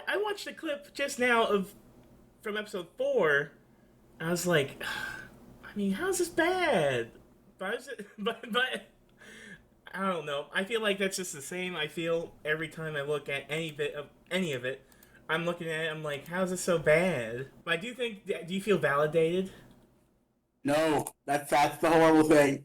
I watched a clip just now of from episode 4. I was like, I mean, how's this bad? But I don't know. I feel like that's just the same. I feel every time I look at any of it, I'm looking at it. I'm like, how's this so bad? But I do think. Do you feel validated? No, that's the horrible thing.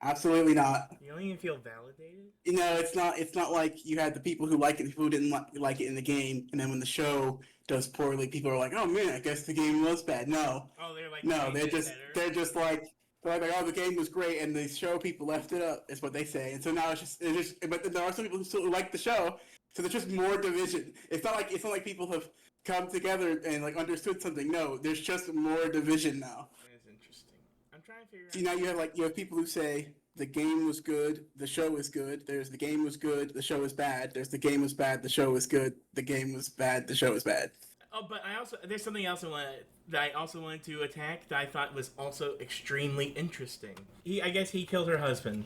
Absolutely not. You don't even feel validated. It's not like you had the people who like it, people who didn't like it in the game, and then when the show does poorly, people are like, "Oh man, I guess the game was bad." No, Oh, they're like, no, made this better. they're just like "Oh, the game was great," and the show people left it up. Is what they say, and so now it's just. But then there are some people who still like the show, so there's just more division. It's not like people have come together and like understood something. No, there's just more division now. That is interesting. I'm trying to figure See, now you have people who say the game was good, the show is good. There's the game was good, the show is bad. There's the game was bad, the show is good. The game was bad, the show is bad. Oh, but I also there's something else that I also wanted to attack that I thought was also extremely interesting. I guess he killed her husband.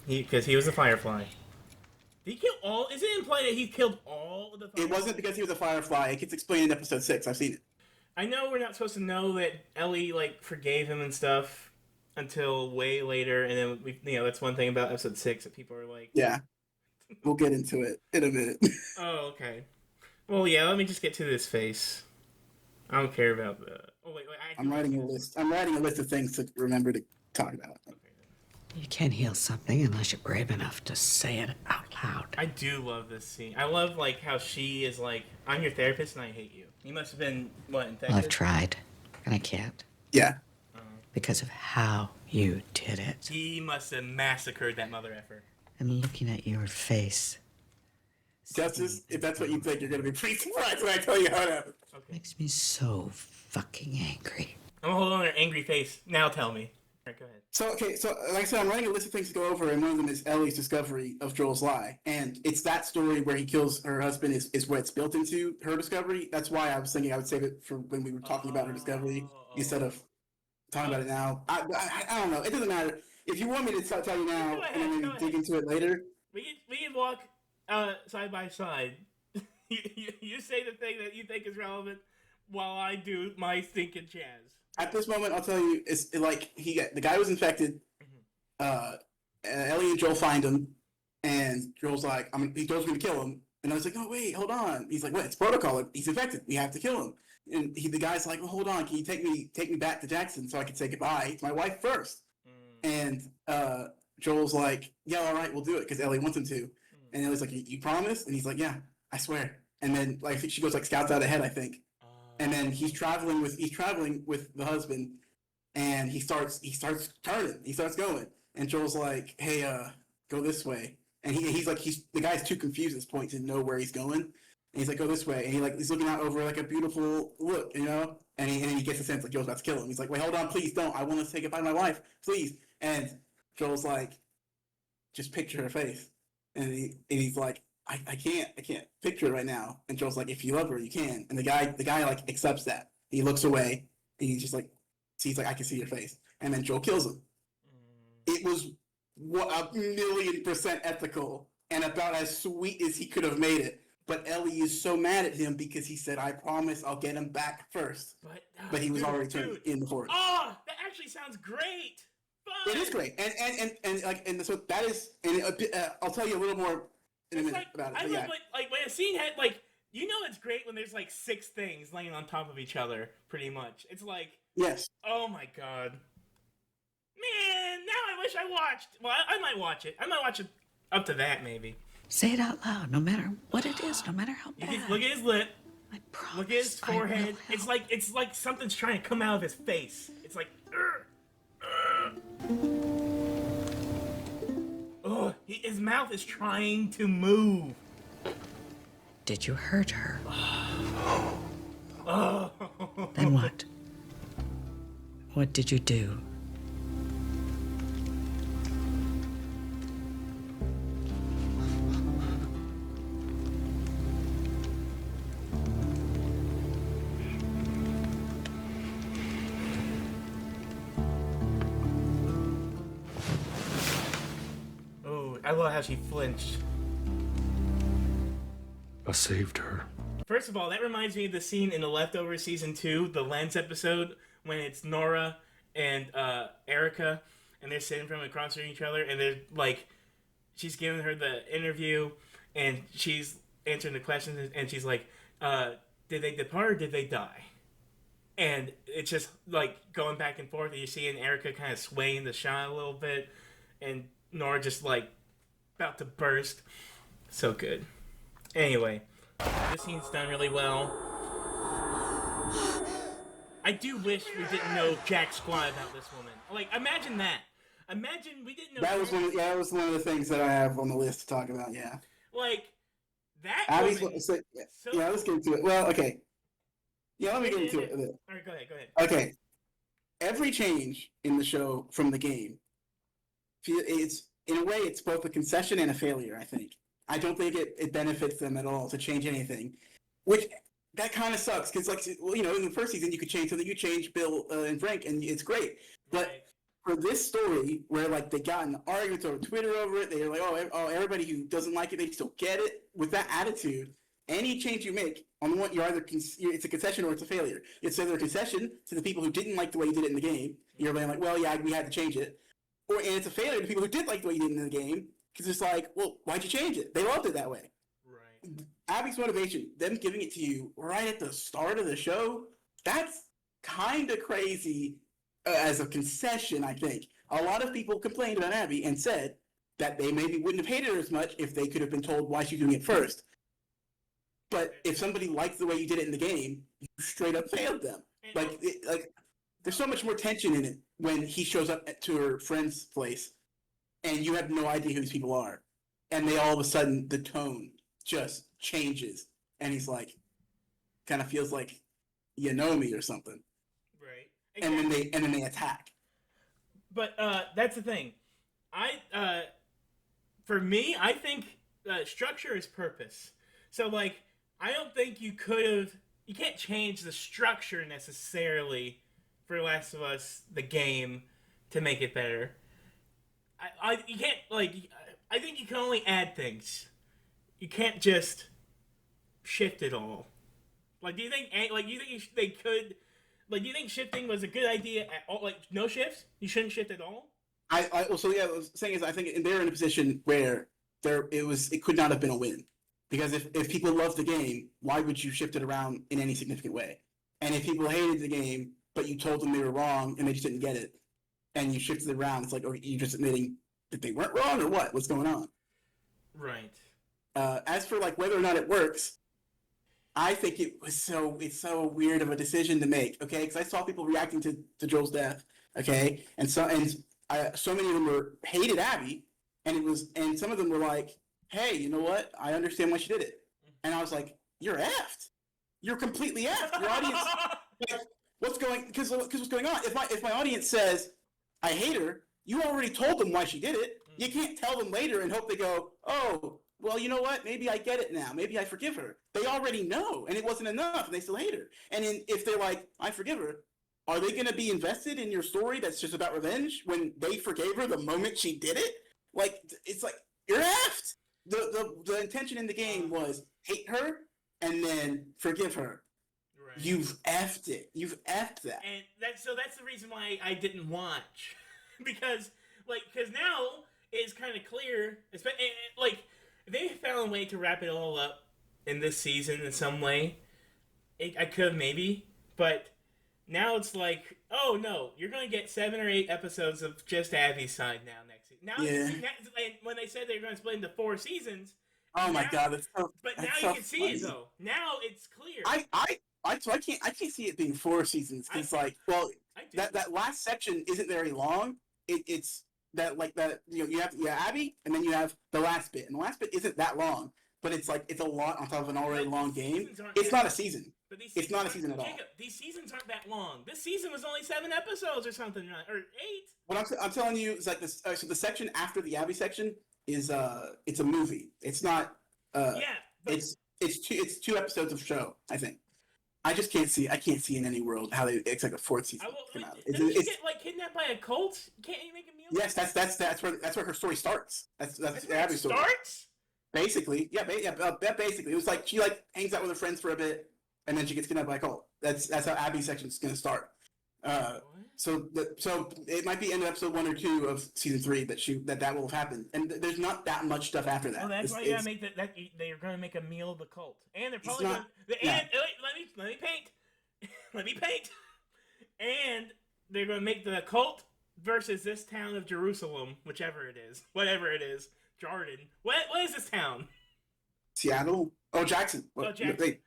Because he was a Firefly. Did he kill all? Is it implied that he killed all of the Fireflies? It wasn't because he was a Firefly. It gets explained in episode 6. I've seen it. I know we're not supposed to know that Ellie like forgave him and stuff until way later, and then that's one thing about episode 6 that people are like, Yeah, we'll get into it in a minute. oh, okay. Well, yeah. Let me just get to this face. I don't care about the. Oh wait. I'm writing a list. I'm writing a list of things to remember to talk about. Okay. You can't heal something unless you're brave enough to say it out loud. I do love this scene. I love like how she is like, "I'm your therapist and I hate you." You must have been what infected. Well, I've tried, and I can't Yeah. because of how you did it. He must have massacred that mother effer. And looking at your face Justice, if that's what you think, you're going to be pretty surprised when I tell you how it happened. Okay. makes me so fucking angry. I'm gonna hold on her angry face. Now tell me. Alright, go ahead. So like I said, I'm writing a list of things to go over, and one of them is Ellie's discovery of Joel's lie. And it's that story where he kills her husband is what it's built into her discovery. That's why I was thinking I would save it for when we were talking about her discovery instead of talking about it now. I don't know. It doesn't matter. If you want me to tell you now Go ahead, and then go maybe dig ahead. into it later, We can walk side by side. You say the thing that you think is relevant while I do my thinking Chaz. at this moment, I'll tell you, the guy was infected. Ellie and Joel find him, and Joel's like, Joel's gonna kill him. And I was like, oh wait, hold on. He's like, what? It's protocol. He's infected. We have to kill him. And the guy's like, well, hold on. Can you take me back to Jackson so I can say goodbye to my wife first? And Joel's like, yeah, all right, we'll do it because Ellie wants him to. And Ellie's like, you promise? And he's like, yeah, I swear. And then like I think she goes like scouts out ahead, I think. And then he's traveling with the husband, and he starts turning. He starts going, and Joel's like, hey, go this way. And the guy's too confused at this point to know where he's going. And he's like, go this way. And he's looking out over like a beautiful look, And he gets a sense like Joel's about to kill him. He's like, wait, hold on, please don't. I want to say goodbye to my wife, please. And Joel's like, just picture her face. And he's like, I can't picture it right now. And Joel's like, if you love her, you can. And the guy like accepts that. He looks away, and he's just like, he's like, I can see your face. And then Joel kills him. It was a million% ethical and about as sweet as he could have made it. But Ellie is so mad at him because he said, I promise I'll get him back first. But he was already turned in the forest. Oh, that actually sounds great. Fun. It is great. And so that is, and I'll tell you a little more in a minute Like, about it. I But love yeah. like when a scene had like it's great when there's like 6 things laying on top of each other. Pretty much, it's like, Yes. oh my god, man! Now I wish I watched. Well, I might watch it. I might watch it up to that maybe. Say it out loud, no matter what it is, no matter how You bad. can look at his lip. I promise. Look at his I will forehead. help. It's like something's trying to come out of his face. It's like, oh, his mouth is trying to move. Did you hurt her? Oh. Then what? What did you do? Oh, I love how she flinched. I saved her. First of all, that reminds me of the scene in The Leftovers season 2, the Lens episode, when it's Nora and Erica, and they're sitting from across from each other, and they're like, she's giving her the interview, and she's answering the questions, and she's like, did they depart or did they die? And it's just like going back and forth, and you're seeing Erica kind of swaying the shot a little bit, and Nora just like about to burst. So good. Anyway, this scene's done really well. I do wish we didn't know jack squat about this woman. Like, imagine that. Imagine we didn't know. That was that was one of the things that I have on the list to talk about. Yeah. Like that. Abby's. Woman, So, yeah, let's get into it. Well, okay. Yeah, let me get into it. All right, go ahead. Go ahead. Okay. Every change in the show from the game, it's in a way it's both a concession and a failure. I think. I don't think it benefits them at all to change anything, which that kind of sucks because, like, well, you know, in the first season you could change something. You change Bill and Frank, and it's great. But Right. for this story, where like they got in arguments over Twitter over it, they're like, oh, everybody who doesn't like it, they still get it. With that attitude, any change you make on the one, you're either it's a concession or it's a failure. It's either a concession to the people who didn't like the way you did it in the game. You're like, well, yeah, we had to change it, and it's a failure to people who did like the way you did it in the game. Because it's like, well, why'd you change it? They loved it that way. Right. Abby's motivation, them giving it to you right at the start of the show, that's kind of crazy as a concession, I think. A lot of people complained about Abby and said that they maybe wouldn't have hated her as much if they could have been told why she's doing it first. But if somebody liked the way you did it in the game, you straight up failed them. Like there's so much more tension in it when he shows up to her friend's place and you have no idea who these people are. And they all of a sudden, the tone just changes. And he's like, kind of feels like, you know me or something. Right. And then they attack. But that's the thing. For me, I think structure is purpose. So, like, I don't think you can't change the structure necessarily for Last of Us, the game, to make it better. You can't, like, I think you can only add things. You can't just shift it all. Like, do you think they could, like, do you think shifting was a good idea at all? Like, no shifts? You shouldn't shift at all? What I was saying is I think they're in a position where it could not have been a win. Because if people love the game, why would you shift it around in any significant way? And if people hated the game, but you told them they were wrong and they just didn't get it, and you shifted it around, it's like, are you just admitting that they weren't wrong or what? What's going on? Right. As for like whether or not it works, I think it's so weird of a decision to make. Okay, because I saw people reacting to Joel's death. Okay, and so many of them hated Abby, and some of them were like, hey, you know what? I understand why she did it. And I was like, you're effed. You're completely effed. Your audience, like, what's going on? If my audience says, I hate her, you already told them why she did it. You can't tell them later and hope they go, oh, well, you know what? Maybe I get it now. Maybe I forgive her. They already know, and it wasn't enough, and they still hate her. And if they're like, I forgive her, are they going to be invested in your story that's just about revenge when they forgave her the moment she did it? Like, it's like, you're effed. The intention in the game was hate her and then forgive her. Right. You've effed it. You've effed that. And that's the reason why I didn't watch. because now it's kind of clear, like, they found a way to wrap it all up in this season in some way. I could maybe, but now it's like, oh no, you're going to get 7 or 8 episodes of just Abby's side now next season. Now, yeah. When they said they were going to split into 4 seasons. Oh my god, that's so. But that's now so you can see it though. Now it's clear. I can't see it being 4 seasons because that last section isn't very long. It's that you have Abby and then you have the last bit, and the last bit isn't that long, but it's a lot on top of an already long game. It's not a season. It's not a season at all. Jacob, these seasons aren't that long. This season was only 7 episodes or something, or 8. What I'm telling you is like this. So the section after the Abby section is it's a movie. It's not. It's 2 episodes of show. I think. I just can't see. I can't see in any world how they expect a 4th season. Doesn't she get like kidnapped by a cult? Can't you make a meal? Yes, that's where her story starts. That's where Abby's story. Starts? Basically, yeah, basically, it was like she like hangs out with her friends for a bit, and then she gets kidnapped by a cult. That's how Abby's section is gonna start. So it might be end of episode 1 or 2 of season 3 that will have happened, and there's not that much stuff after that. Well, that's why you gotta make that. They're gonna make a meal of the cult, and they're probably not- gonna. yeah. And let me paint. Let me paint. And they're gonna make the cult versus this town of Jerusalem, whatever it is, Jordan. What is this town? Seattle. Oh, Jackson. Oh, Jackson.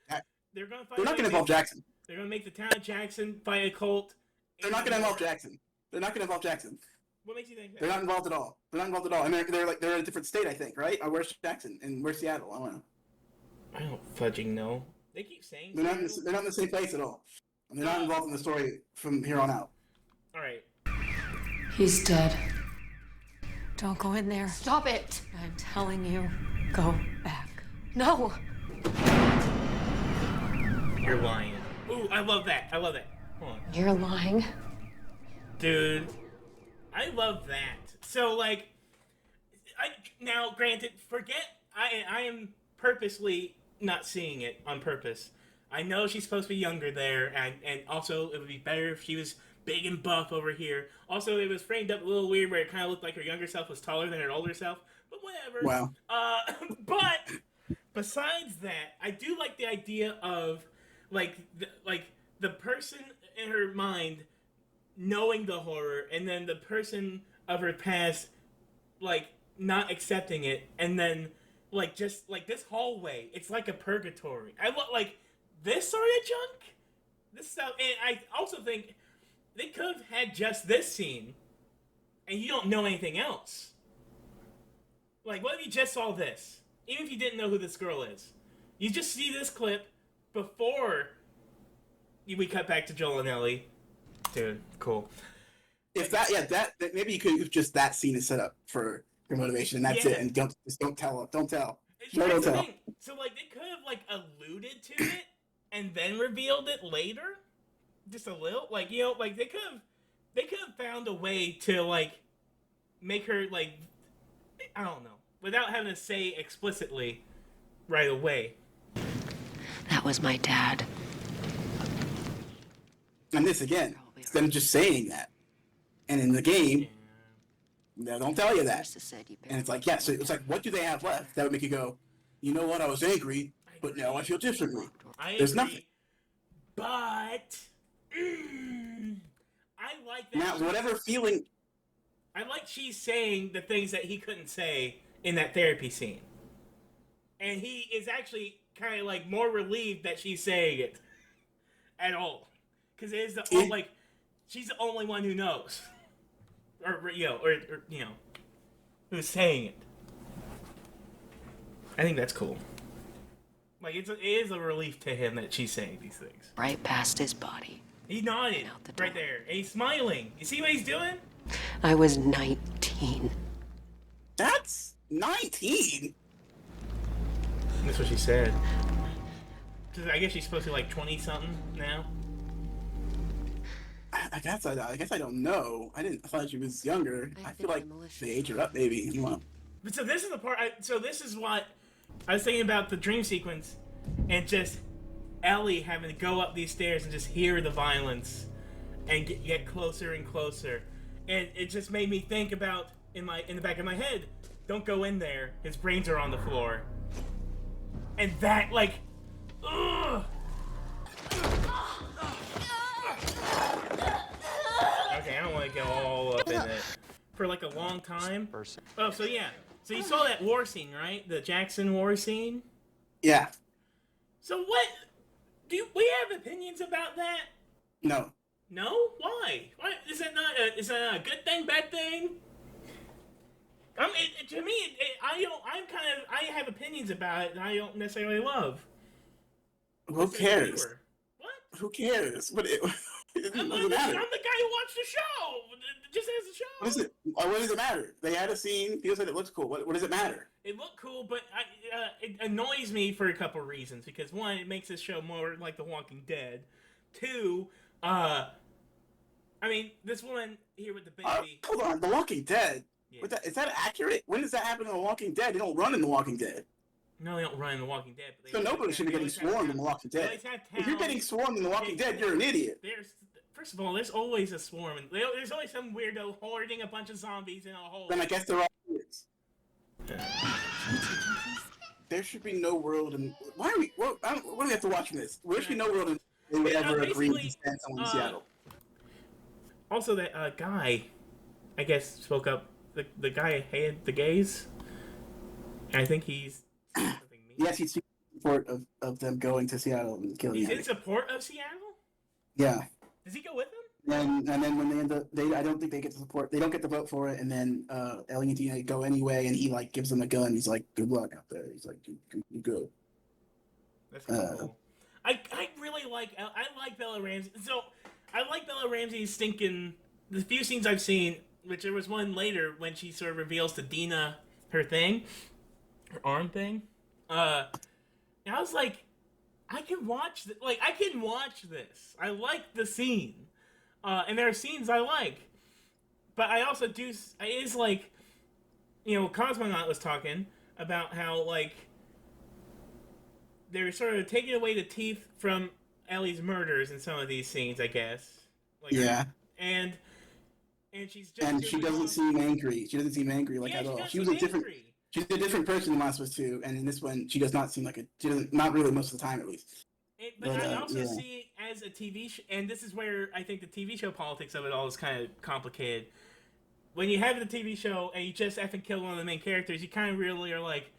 They're gonna fight. They're not gonna involve Jackson. They're gonna make the town of Jackson fight a cult. They're not gonna involve Jackson. They're not gonna involve Jackson. What makes you think that? They're not involved at all. And they're in a different state, I think, right? Or where's Jackson and where's Seattle? I don't know. I don't fudging know. They keep saying They're not in the same place at all. They're not involved in the story from here on out. All right. He's dead. Don't go in there. Stop it! I'm telling you, go back. No! You're lying. Ooh, I love that. Hold on. You're lying. Dude, I love that. So, like, now, granted, I am purposely not seeing it on purpose. I know she's supposed to be younger there, and also it would be better if she was big and buff over here. Also, it was framed up a little weird where it kind of looked like her younger self was taller than her older self, but whatever. Wow. But besides that, I do like the idea of, the person in her mind knowing the horror, and then the person of her past, not accepting it, and then, just, this hallway, it's like a purgatory. I love, this sort of junk, this stuff, and I also think they could have had just this scene, and you don't know anything else. What if you just saw this? Even if you didn't know who this girl is. You just see this clip before we cut back to Joel and Ellie. Dude, cool. If that maybe you could use just that scene is set up for your motivation, and that's it. And don't tell. Don't tell. Don't tell. So they could have alluded to it and then revealed it later, just a little. They could have found a way to make her I don't know, without having to say explicitly right away. That was my dad. And this again, it's them just saying that, and in the game, they don't tell you that. And it's yeah, so it's what do they have left that would make you go, you know what? I was angry, but now I feel differently. There's nothing. But I like that. Now, whatever feeling. I like she's saying the things that he couldn't say in that therapy scene. And he is actually kind of more relieved that she's saying it at all. Because it is she's the only one who knows. Or who's saying it. I think that's cool. It is a relief to him that she's saying these things. Right past his body. He nodded right there. And he's smiling. You see what he's doing? I was 19. That's 19? That's what she said. I guess she's supposed to be 20-something now. I guess I don't know. I thought she was younger. I feel like they age her up, maybe. But so this is the part. So this is what I was thinking about the dream sequence, and just Ellie having to go up these stairs and just hear the violence, and get closer and closer, and it just made me think about in the back of my head, don't go in there. His brains are on the floor, and that ugh. Okay, I don't want to go all up in it. For a long time. Oh, so yeah. So you saw that war scene, right? The Jackson war scene? Yeah. So what? Do we have opinions about that? No. No? Why? Why is that not a good thing, bad thing? To me, I have opinions about it that I don't necessarily love. Who cares? What? Who cares? But it doesn't matter. I'm the guy who watched the show. Just as a show. What does it matter? They had a scene. People said it looks cool. What does it matter? It looked cool, but it annoys me for a couple reasons. Because one, it makes this show more like The Walking Dead. Two, this woman here with the baby. Hold on, The Walking Dead. Yeah. Is that accurate? When does that happen in The Walking Dead? They don't run in The Walking Dead. No, they don't run in The Walking Dead. But So nobody should be getting swarmed in The Walking Dead. If you're getting swarmed in The Walking Dead, you're an idiot. First of all, there's always a swarm. There's always some weirdo hoarding a bunch of zombies in a hole. Then I guess they're all idiots. There should be no world in. Why are we? What do we have to watch from this? There should be no world in they would ever agree to stand someone in Seattle. Also, that guy, I guess, spoke up. The guy hated the gays. And I think he's. Yes, he's in support of them going to Seattle and killing. He's in support of Seattle. Yeah. Does he go with them? And then when they end up, I don't think they get to support. They don't get to vote for it, and then Ellie and Dina go anyway, and he like gives them a gun. He's like, "Good luck out there." He's like, "You go." That's cool. I really like Bella Ramsey. So I like Bella Ramsey's stinking. The few scenes I've seen, which there was one later when she sort of reveals to Dina her thing, her arm thing. And I was like, I can watch this. I like the scene. And there are scenes I like. But I also do... It is like... Cosmonaut was talking about how, like... They're sort of taking away the teeth from Ellie's murders in some of these scenes, I guess. Like, yeah. And she's just... And she doesn't seem angry. She doesn't seem angry, like, at all. She was a different... She's a different person in Last of Us 2, and in this one, she does not seem like a... She doesn't... Not really most of the time, at least. But I also see it as a TV show, and this is where I think the TV show politics of it all is kind of complicated. When you have the TV show and you just effing kill one of the main characters, you kind of really are like,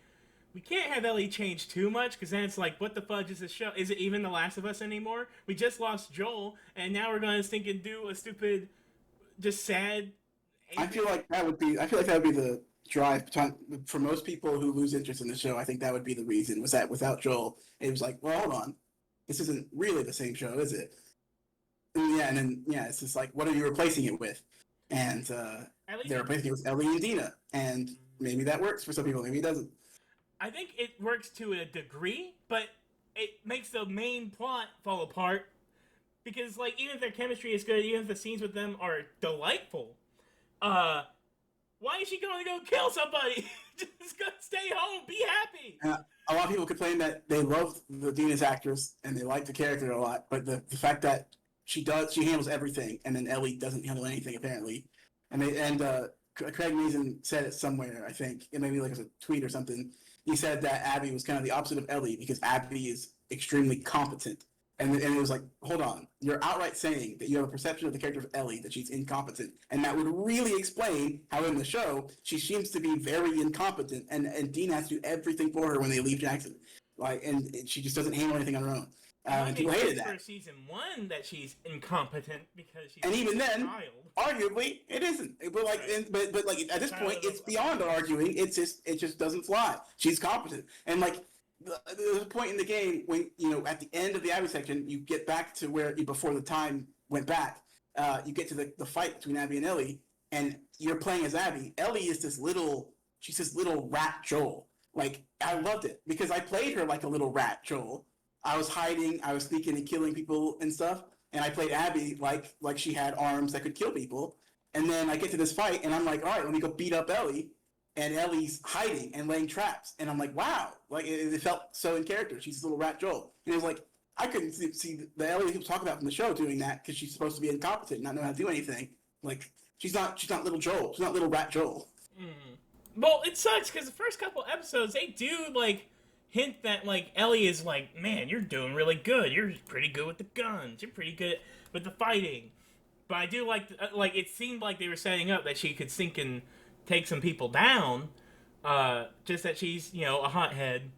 we can't have Ellie change too much, because then it's like, what the fudge is this show? Is it even The Last of Us anymore? We just lost Joel, and now we're going to do a stupid, just sad... I feel like that would be the drive for most people who lose interest in the show. I think that would be the reason, was that without Joel, it was like, well, hold on. This isn't really the same show, is it? And then it's just like, what are you replacing it with? And they're replacing it with Ellie and Dina, and maybe that works for some people, maybe it doesn't. I think it works to a degree, but it makes the main plot fall apart, because, like, even if their chemistry is good, even if the scenes with them are delightful, why is she going to go kill somebody? Just go stay home, be happy. A lot of people complain that they love the Dina's actress and they like the character a lot, but the fact that she handles everything, and then Ellie doesn't handle anything apparently. And Craig Mazin said it somewhere, I think, it maybe like it was a tweet or something. He said that Abby was kind of the opposite of Ellie because Abby is extremely competent. And it was like, hold on, you're outright saying that you have a perception of the character of Ellie that she's incompetent, and that would really explain how in the show she seems to be very incompetent, and Dean has to do everything for her when they leave Jackson, like, and she just doesn't handle anything on her own. And people hated that. For season 1, that she's incompetent because she's and even then, child. Arguably, it isn't. But like, right. but like at this point, it's beyond arguing. It just doesn't fly. She's competent, and like. There's a point in the game when, at the end of the Abby section, you get back to where, before the time went back, you get to the fight between Abby and Ellie, and you're playing as Abby. Ellie is she's this little rat Joel. Like, I loved it, because I played her like a little rat Joel. I was hiding, I was sneaking and killing people and stuff, and I played Abby like she had arms that could kill people. And then I get to this fight, and I'm like, all right, let me go beat up Ellie. And Ellie's hiding and laying traps. And I'm like, wow. Like, it felt so in character. She's a little rat Joel. And it was like, I couldn't see the Ellie people talk about from the show doing that, because she's supposed to be incompetent and not know how to do anything. Like, she's not little Joel. She's not little rat Joel. Well, it sucks, because the first couple episodes, they do, like, hint that, like, Ellie is like, man, you're doing really good. You're pretty good with the guns. You're pretty good with the fighting. But I do like, it seemed like they were setting up that she could sink and take some people down, just that she's, a hothead,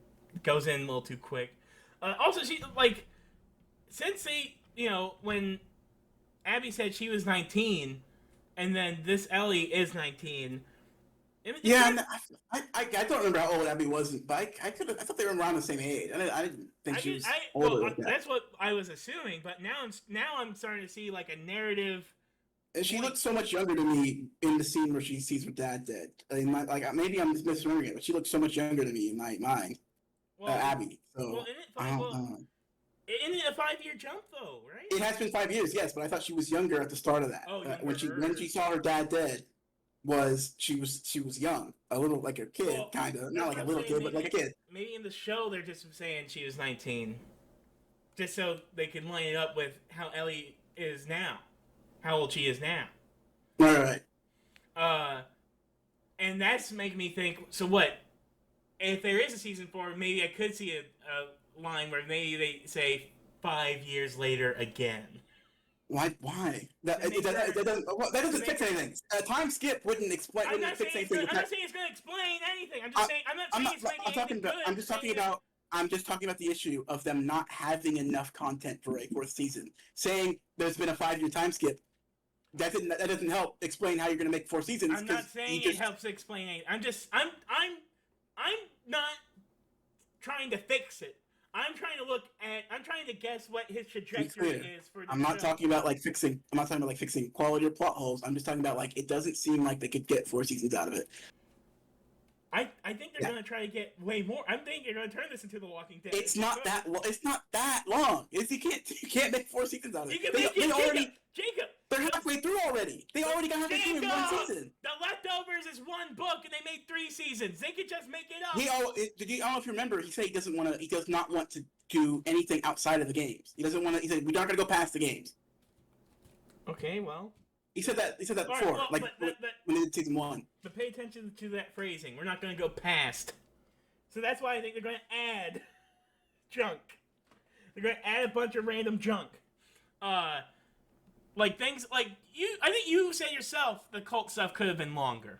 goes in a little too quick. Also, she, like, since they, when Abby said she was 19, and then this Ellie is 19. I don't remember how old Abby was, but I thought they were around the same age. I didn't think she was older. Well, that's what I was assuming, but now I'm starting to see, like, a narrative. And she looks so much younger to me in the scene where she sees her dad dead. Maybe I'm misremembering it, but she looks so much younger to me in my mind. Well, Abby. So, isn't it a 5-year jump though, right? It has been 5 years, yes, but I thought she was younger at the start of that. Oh, when she saw her dad dead, was she was young, a little like a kid, Well, kind of, that's not like what a I'm little saying, kid, but like a kid. Maybe in the show they're just saying she was 19, just so they can line it up with how Ellie is now, how old she is now. All right. And that's making me think. So what? If there is a season 4, maybe I could see a line where maybe they say 5 years later again. Why? Why? That To make her- that doesn't to fix make her- anything. A time skip wouldn't explain. I'm Wouldn't not fix saying anything. I'm not saying it's going to explain anything. I'm just saying I'm not saying it's making I'm talking anything about. good. I'm just talking about. I'm just talking about the issue of them not having enough content for a 4th season. Saying there's been a 5-year time skip. That doesn't help explain how you're going to make 4 seasons. I'm not saying it helps explain anything. I'm not trying to fix it. I'm trying to guess what his trajectory is for the I'm not show. talking about like fixing. I'm not talking about like fixing quality or plot holes. I'm just talking about like it doesn't seem like they could get 4 seasons out of it. I think they're gonna try to get way more. I'm thinking they're gonna turn this into The Walking Dead. It's not that. It's not that long. You can't make 4 seasons out of You it. can make They it, already. Jacob. They're halfway through already. They already got halfway through in 1 season. The Leftovers is 1 book, and they made 3 seasons. They could just make it up. I don't know if you remember. He said he doesn't want to. He does not want to do anything outside of the games. He doesn't want to. He said we're not going to go past the games. Okay, well. He said that. He said that All right, before, well, like but when they did season 1. But pay attention to that phrasing. We're not going to go past. So that's why I think they're going to add junk. They're going to add a bunch of random junk. Like things like you. I think you said yourself the cult stuff could have been longer.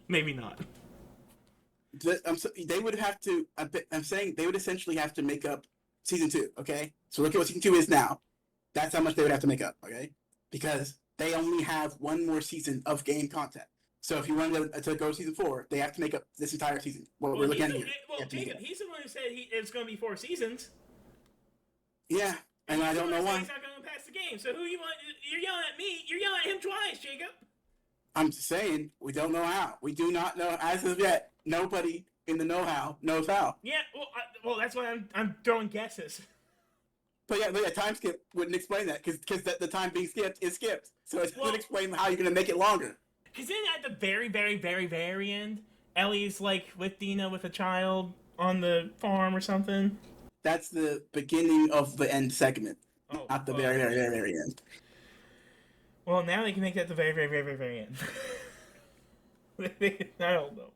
Maybe not. They would have to. I'm saying they would essentially have to make up season 2. Okay, so look at what season 2 is now. That's how much they would have to make up. Okay, because they only have 1 more season of game content. So if you wanted to go to season 4, they have to make up this entire season. What we're looking at here. Well, Jacob, he's the one who said it's going to be 4 seasons. Yeah, and I don't know why. He's not going to pass the game. So who you want? You're yelling at me. You're yelling at him twice, Jacob. I'm just saying we don't know how. We do not know as of yet. Nobody in the know-how knows how. Yeah, well, that's why I'm throwing guesses. But yeah, time skip wouldn't explain that because the time being skipped is skipped. So it doesn't explain how you're going to make it longer. Because then at the very, very, very, very end, Ellie's like with Dina with a child on the farm or something. That's the beginning of the end segment, not the very, very, very, very end. Well, now they can make that the very, very, very, very, very end. I don't know.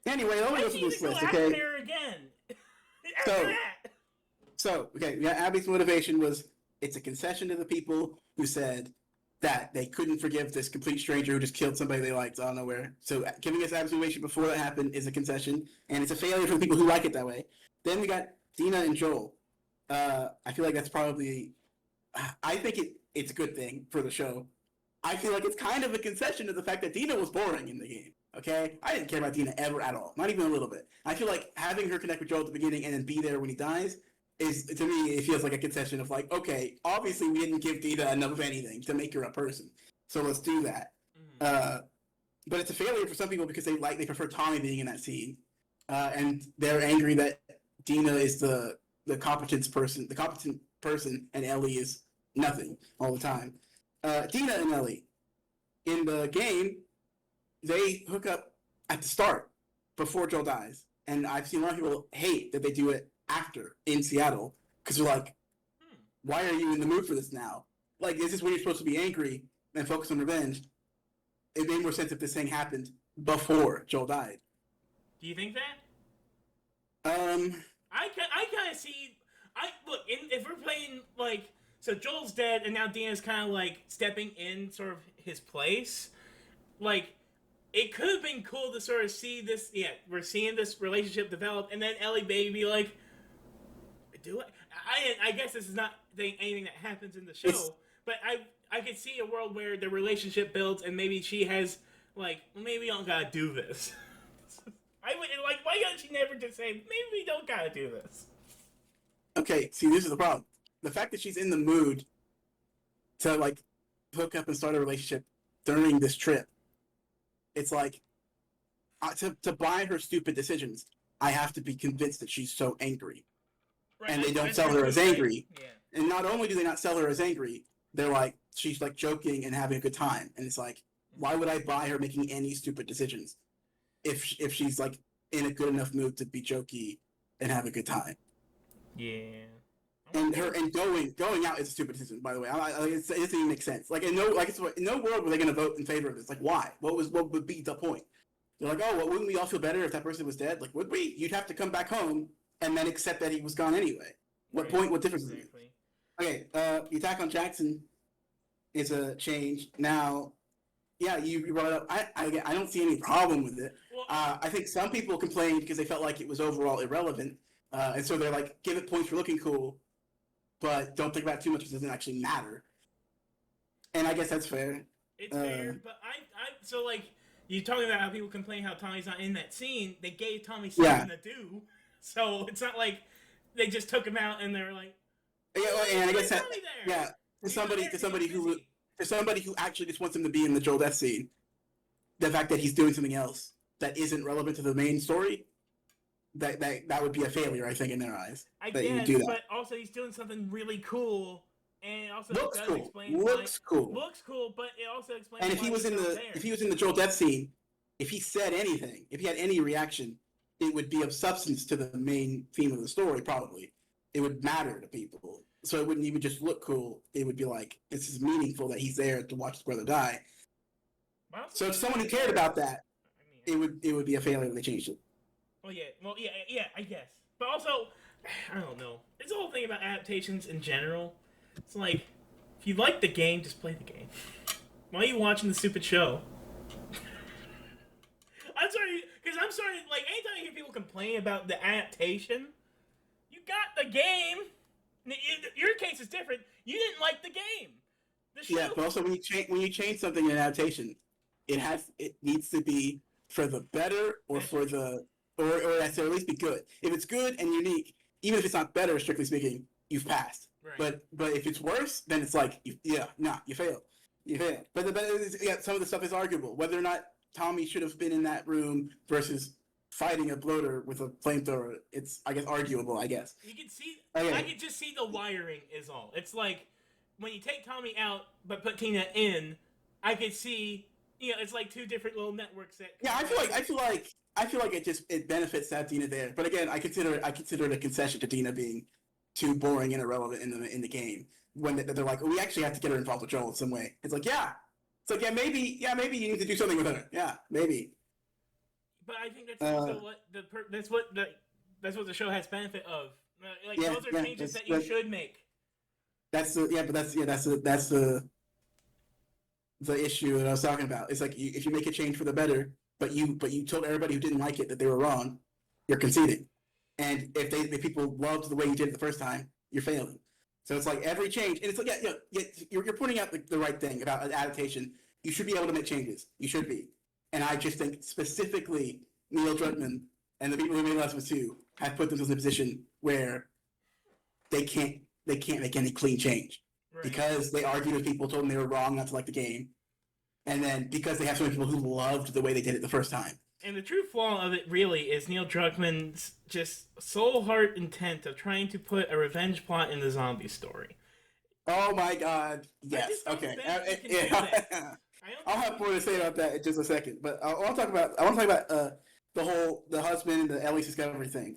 Anyway, let me go through this list, okay? Again. Okay, yeah, Abby's motivation was it's a concession to the people who said that they couldn't forgive this complete stranger who just killed somebody they liked out of nowhere. So giving us Abby's motivation before that happened is a concession, and it's a failure for the people who like it that way. Then we got Dina and Joel. I feel like that's probably... I think it's a good thing for the show. I feel like it's kind of a concession to the fact that Dina was boring in the game. Okay? I didn't care about Dina ever at all. Not even a little bit. I feel like having her connect with Joel at the beginning and then be there when he dies is, to me, it feels like a concession of like, okay, obviously we didn't give Dina enough of anything to make her a person. So let's do that. But it's a failure for some people because they prefer Tommy being in that scene. And they're angry that Dina is the competent person and Ellie is nothing all the time. Dina and Ellie in the game, they hook up at the start before Joel dies, and I've seen a lot of people hate that they do it after in Seattle because they're like, "Why are you in the mood for this now? Like, is this when you're supposed to be angry and focus on revenge?" It made more sense if this thing happened before Joel died. Do you think that? I kind of see. If we're playing like. So Joel's dead, and now Dina's kind of like stepping in sort of his place. Like, it could have been cool to sort of see this. Yeah, we're seeing this relationship develop, and then Ellie maybe be like, "Do it." I guess this is not anything that happens in the show, but I could see a world where the relationship builds, and maybe she has like, well, maybe we don't gotta do this. I would like. Why can't she never just say, maybe we don't gotta do this? Okay, see, this is the problem. The fact that she's in the mood to like hook up and start a relationship during this trip, it's like to buy her stupid decisions, I have to be convinced that she's so angry. Right, and they don't sell her as angry. Yeah. And not only do they not sell her as angry, they're like she's like joking and having a good time, and it's like Why would I buy her making any stupid decisions if she's like in a good enough mood to be jokey and have a good time? Yeah. And going out is a stupid decision, by the way. It doesn't even make sense. Like in no world were they going to vote in favor of this. Like why? What would be the point? They're like, oh, well, wouldn't we all feel better if that person was dead? Like, would we? You'd have to come back home and then accept that he was gone anyway. What point? What difference does it make? Okay, the attack on Jackson is a change. Now, yeah, you brought it up. I don't see any problem with it. Well, I think some people complained because they felt like it was overall irrelevant. And so they're like, give it points for looking cool, but don't think about it too much because it doesn't actually matter. And I guess that's fair. It's fair, but so like, you're talking about how people complain how Tommy's not in that scene. They gave Tommy something to do. So it's not like they just took him out and they were like, yeah, and I guess that, Tommy there. yeah, to somebody who actually just wants him to be in the Joel death scene, the fact that he's doing something else that isn't relevant to the main story, that would be a failure, I think, in their eyes. I that guess, do that. but also he's doing something really cool, and it also Looks does cool. explain Looks cool. Looks cool, but it also explains. And if why he was he's in not the there. if he was in the Joel death scene, if he said anything, if he had any reaction, it would be of substance to the main theme of the story. Probably, it would matter to people. So it wouldn't even just look cool. It would be like this is meaningful that he's there to watch his brother die. So if someone who cared about that, it would be a failure if they changed it. Well, yeah, I guess. But also, I don't know. It's the whole thing about adaptations in general. It's like, if you like the game, just play the game. Why are you watching the stupid show? I'm sorry, like, anytime I hear people complain about the adaptation, you got the game. Your case is different. You didn't like the game. The show. Yeah, but also when you change something in an adaptation, it needs to be for the better or for the or at least be good. If it's good and unique, even if it's not better, strictly speaking, you've passed. Right. But if it's worse, then it's like you failed. You failed. But some of the stuff is arguable. Whether or not Tommy should have been in that room versus fighting a bloater with a flamethrower, it's I guess arguable. I guess. You can see. Okay. I can just see the wiring is all. It's like when you take Tommy out but put Tina in. I could see. It's like two different little networks that. Yeah, I feel like it benefits to have Dina there. But again, I consider it a concession to Dina being too boring and irrelevant in the game. When they're like, we actually have to get her involved with Joel in some way. It's like, maybe you need to do something with her. Yeah, maybe. But I think that's also that's what the show has benefit of. Like those are changes that you should make. That's the issue that I was talking about. It's like if you make a change for the better, but you told everybody who didn't like it that they were wrong, you're conceding. And if people loved the way you did it the first time, you're failing. So it's like every change, and it's like you're pointing out the right thing about an adaptation. You should be able to make changes. You should be. And I just think specifically Neil Druckmann and the people who made Last of Us 2 have put themselves in a position where they can't make any clean change. Right. Because they argued with people, told them they were wrong not to like the game, and then because they have so many people who loved the way they did it the first time. And the true flaw of it really is Neil Druckmann's just sole heart intent of trying to put a revenge plot in the zombie story. Oh my God! Yes. Okay. I'll have more to say about that in just a second, but I want to talk about the husband and the Ellie's discovery thing.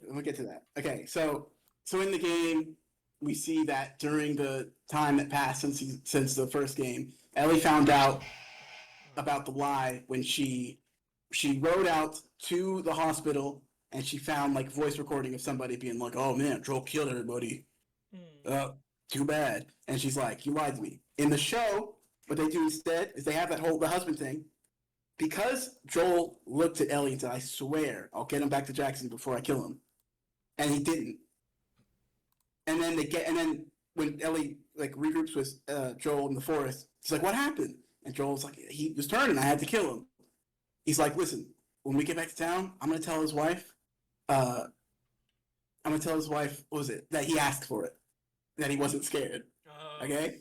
We'll get to that. Okay. So in the game, we see that during the time that passed since the first game, Ellie found out about the lie when she rode out to the hospital and she found like voice recording of somebody being like, "Oh man, Joel killed everybody. Too bad." And she's like, "You lied to me." In the show, what they do instead is they have the husband thing. Because Joel looked at Ellie and said, "I swear I'll get him back to Jackson before I kill him," and he didn't. And then when Ellie like regroups with Joel in the forest, she's like, "What happened?" And Joel's like, "He was turning. I had to kill him." He's like, "Listen, when we get back to town, I'm gonna tell his wife. What was it? That he asked for it, that he wasn't scared." Okay.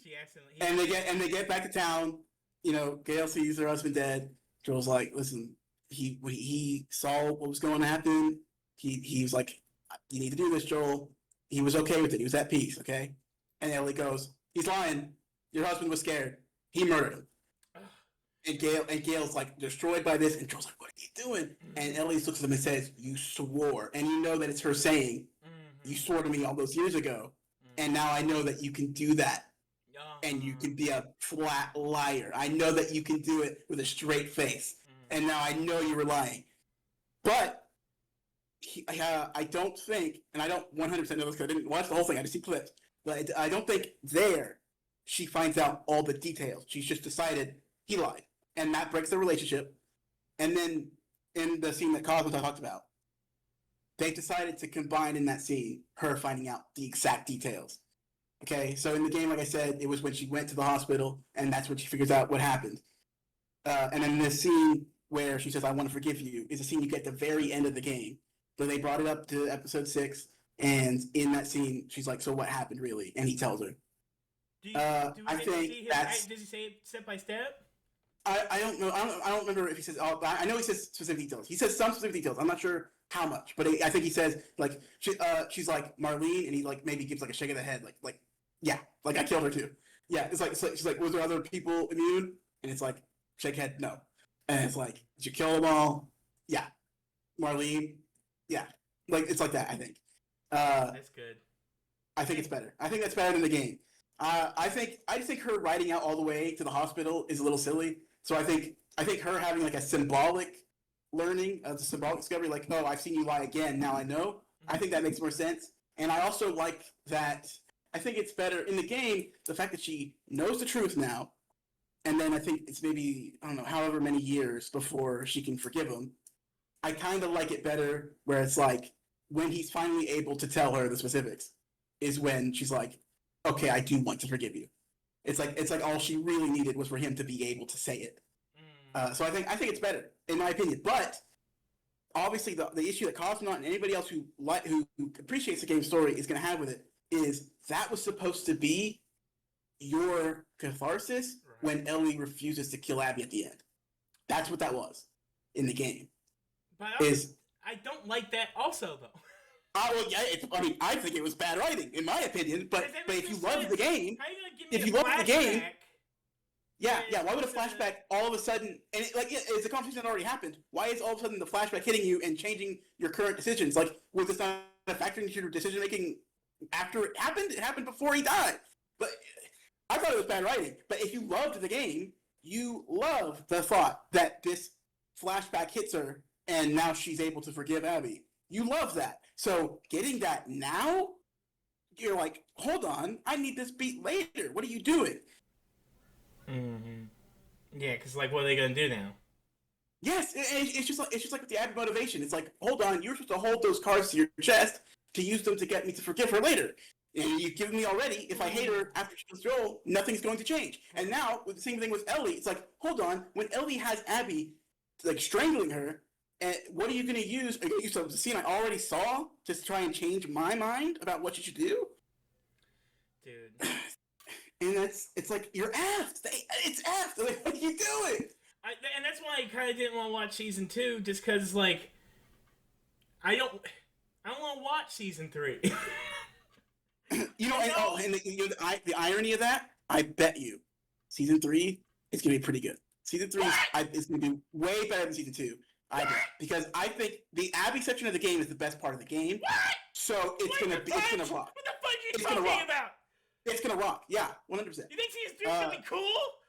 And they get back to town. Gail sees her husband dead. Joel's like, "Listen, he saw what was going to happen. He was like, you need to do this, Joel." He was okay with it. He was at peace, okay? And Ellie goes, "He's lying. Your husband was scared. He murdered him." And Gail's like destroyed by this, and Joel's like, "What are you doing?" And Ellie looks at him and says, "You swore," and you know that it's her saying, "You swore to me all those years ago, and now I know that you can do that, and you can be a flat liar. I know that you can do it with a straight face, and now I know you were lying." But I don't think, and I don't 100% know this because I didn't watch the whole thing. I just see clips, but I don't think there she finds out all the details. She's just decided he lied, and that breaks the relationship. And then in the scene that Cosmos I talked about, they decided to combine in that scene her finding out the exact details. Okay, so in the game, like I said, it was when she went to the hospital, and that's when she figures out what happened. And then this scene where she says, "I want to forgive you," is a scene you get at the very end of the game. So they brought it up to episode 6, and in that scene, she's like, "So what happened, really?" And he tells her. I think that's. Does he say it step by step? I don't know. I don't remember if he says all. I know he says specific details. He says some specific details. I'm not sure how much, but I think he says like she's like Marlene, and he like maybe gives like a shake of the head, like yeah, like I killed her too. Yeah, it's like she's like, "Was there other people immune?" And it's like shake head, no. And it's like, "Did you kill them all?" Yeah. Marlene, yeah. Like it's like that. I think. That's good. I think it's better. I think that's better than the game. I just think her riding out all the way to the hospital is a little silly. So I think her having like a symbolic learning, a symbolic discovery, like, "Oh, I've seen you lie again. Now I know." I think that makes more sense. And I also like that. I think it's better in the game, the fact that she knows the truth now, and then I think it's maybe, I don't know, however many years before she can forgive him. I kind of like it better where it's like when he's finally able to tell her the specifics is when she's like, "Okay, I do want to forgive you." It's like all she really needed was for him to be able to say it. So I think it's better in my opinion. But obviously, the issue that Cosmonaut and anybody else who appreciates the game story is going to have with it is that was supposed to be your catharsis when Ellie refuses to kill Abby at the end. That's what that was in the game. But I don't like that also though. Well, yeah, I think it was bad writing, in my opinion. But if you love the game, how are you gonna give me why would a flashback all of a sudden? And it's a conversation that already happened. Why is all of a sudden the flashback hitting you and changing your current decisions? Like, was this not factoring into your decision making after it happened? It happened before he died. But I thought it was bad writing. But if you loved the game, you love the thought that this flashback hits her, and now she's able to forgive Abby. You love that. So getting that now, you're like, "Hold on, I need this beat later. What are you doing?" Yeah, because like, what are they gonna do now? Yes, it's just like with the Abby motivation. It's like, "Hold on, you're supposed to hold those cards to your chest to use them to get me to forgive her later. And you've given me already. If I hate her after she kills Joel, nothing's going to change." And now with the same thing with Ellie, it's like, hold on, when Ellie has Abby like strangling her. And what are you going to use? Are you going to use the scene I already saw to try and change my mind about what you should do? Dude. And it's like, you're effed. It's effed. Like, what are you doing? And that's why I kind of didn't want to watch season 2, just because, like, I don't want to watch season 3. The irony of that, I bet you, season 3 is going to be pretty good. Season 3 is going to be way better than season 2. I bet, because I think the Abby section of the game is the best part of the game. What? So it's gonna rock. What the fuck are you talking about? It's gonna rock. Yeah, 100%. You think season 3 is gonna be cool?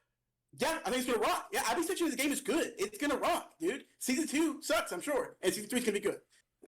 Yeah, I think it's gonna rock. Yeah, Abby section of the game is good. It's gonna rock, dude. Season 2 sucks, I'm sure, and season 3 is gonna be good.